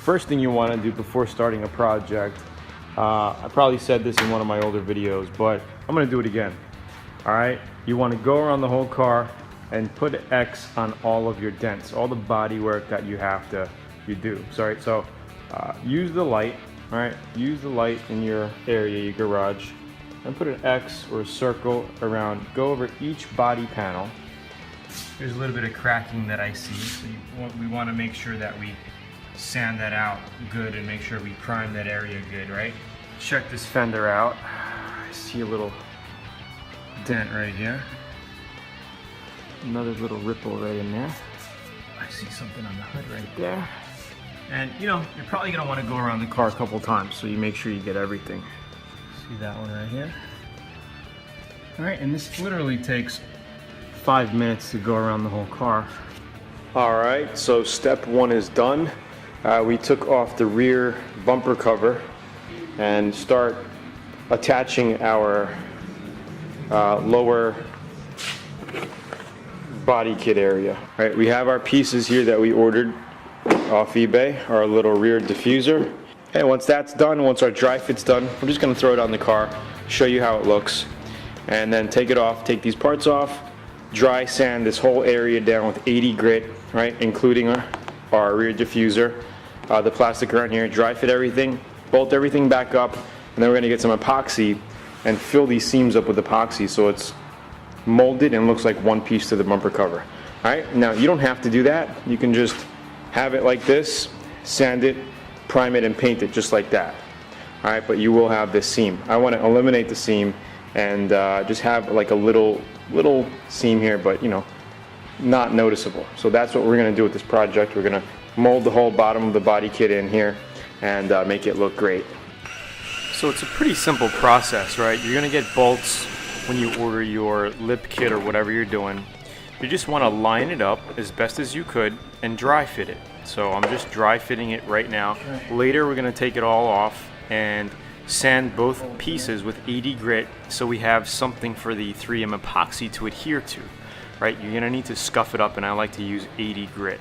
first thing you want to do before starting a project, I probably said this in one of my older videos, but I'm going to do it again. All right, you want to go around the whole car and put an X on all of your dents, all the body work that you do. Sorry, so use the light. All right, use the light in your area, your garage, and put an X or a circle around. Go over each body panel. There's a little bit of cracking that I see, so we want to make sure that we sand that out good and make sure we prime that area good, right? Check this fender out. I see a little dent right here. Another little ripple right in there. I see something on the hood right there. And you know, you're probably gonna want to go around the car a couple times, so you make sure you get everything. See that one right here? All right, and this literally takes 5 minutes to go around the whole car. All right, so step one is done. We took off the rear bumper cover and start attaching our lower body kit area. All right, we have our pieces here that we ordered off eBay, our little rear diffuser. And once that's done, once our dry fit's done, we're just gonna throw it on the car, show you how it looks, and then take it off, take these parts off, dry sand this whole area down with 80 grit, right, including our rear diffuser, the plastic around here, dry fit everything, bolt everything back up, and then we're gonna get some epoxy and fill these seams up with epoxy so it's molded and looks like one piece to the bumper cover. All right, now you don't have to do that. You can just have it like this, sand it, prime it, and paint it just like that. All right, but you will have this seam. I want to eliminate the seam and just have like a little seam here, but you know, not noticeable. So that's what we're going to do with this project. We're going to mold the whole bottom of the body kit in here and make it look great. So it's a pretty simple process, right? You're going to get bolts when you order your lip kit or whatever you're doing. You just want to line it up as best as you could and dry fit it. So I'm just dry fitting it right now. Later we're going to take it all off and sand both pieces with 80 grit so we have something for the 3M epoxy to adhere to, right? You're going to need to scuff it up, and I like to use 80 grit.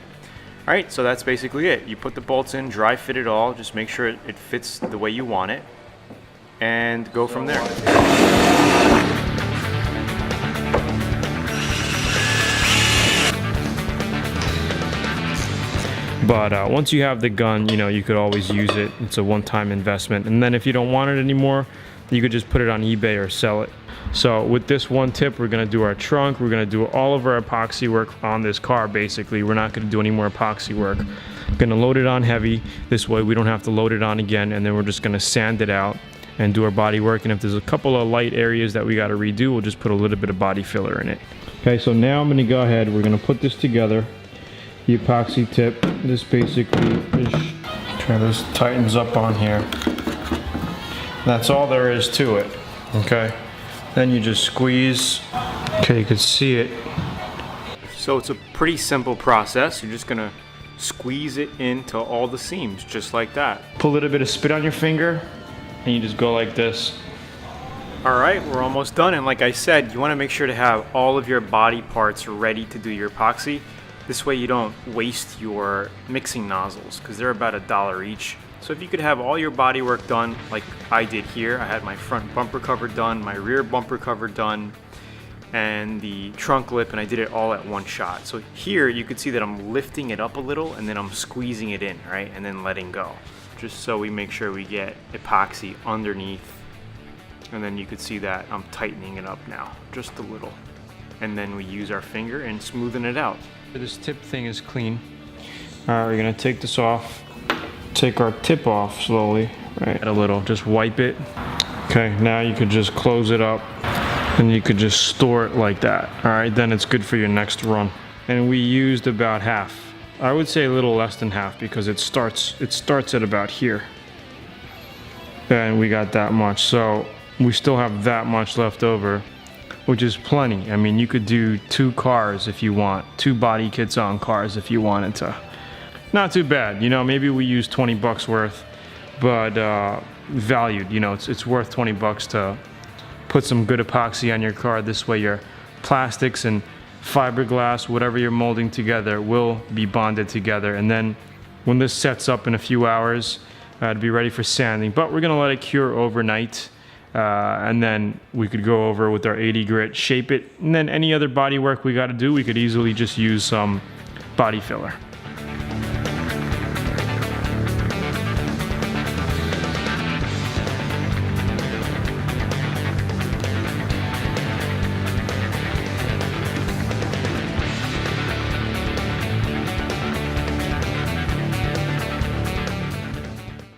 All right, so that's basically it. You put the bolts in, dry fit it all, just make sure it fits the way you want it, and go from there. But once you have the gun, you know, you could always use it. It's a one-time investment. And then if you don't want it anymore, you could just put it on eBay or sell it. So with this one tip, we're gonna do our trunk. We're gonna do all of our epoxy work on this car, basically. We're not gonna do any more epoxy work. We're gonna load it on heavy. This way we don't have to load it on again. And then we're just gonna sand it out and do our body work. And if there's a couple of light areas that we gotta redo, we'll just put a little bit of body filler in it. Okay, so now I'm gonna go ahead. We're gonna put this together. The epoxy tip, this basically is, okay, this tightens up on here. That's all there is to it, okay? Then you just squeeze, okay, you can see it. So it's a pretty simple process. You're just gonna squeeze it into all the seams, just like that. Put a little bit of spit on your finger, and you just go like this. All right, we're almost done, and like I said, you wanna make sure to have all of your body parts ready to do your epoxy. This way you don't waste your mixing nozzles, because they're about $1 each. So if you could have all your body work done like I did here, I had my front bumper cover done, my rear bumper cover done, and the trunk lip, and I did it all at one shot. So here you could see that I'm lifting it up a little and then I'm squeezing it in, right? And then letting go. Just so we make sure we get epoxy underneath. And then you could see that I'm tightening it up now, just a little. And then we use our finger and smoothen it out. This tip thing is clean. All right, we're gonna take this off. Take our tip off slowly, right? A little, just wipe it. Okay, now you could just close it up and you could just store it like that. All right, then it's good for your next run. And we used about half. I would say a little less than half because it starts at about here. And we got that much, so we still have that much left over, which is plenty. I mean, you could do 2 cars if you want, 2 body kits on cars if you wanted to. Not too bad, you know, maybe we use 20 bucks worth, but valued, you know, it's worth 20 bucks to put some good epoxy on your car. This way your plastics and fiberglass, whatever you're molding together, will be bonded together, and then when this sets up in a few hours to be ready for sanding. But we're gonna let it cure overnight. And then we could go over with our 80 grit, shape it, and then any other body work we got to do, we could easily just use some body filler.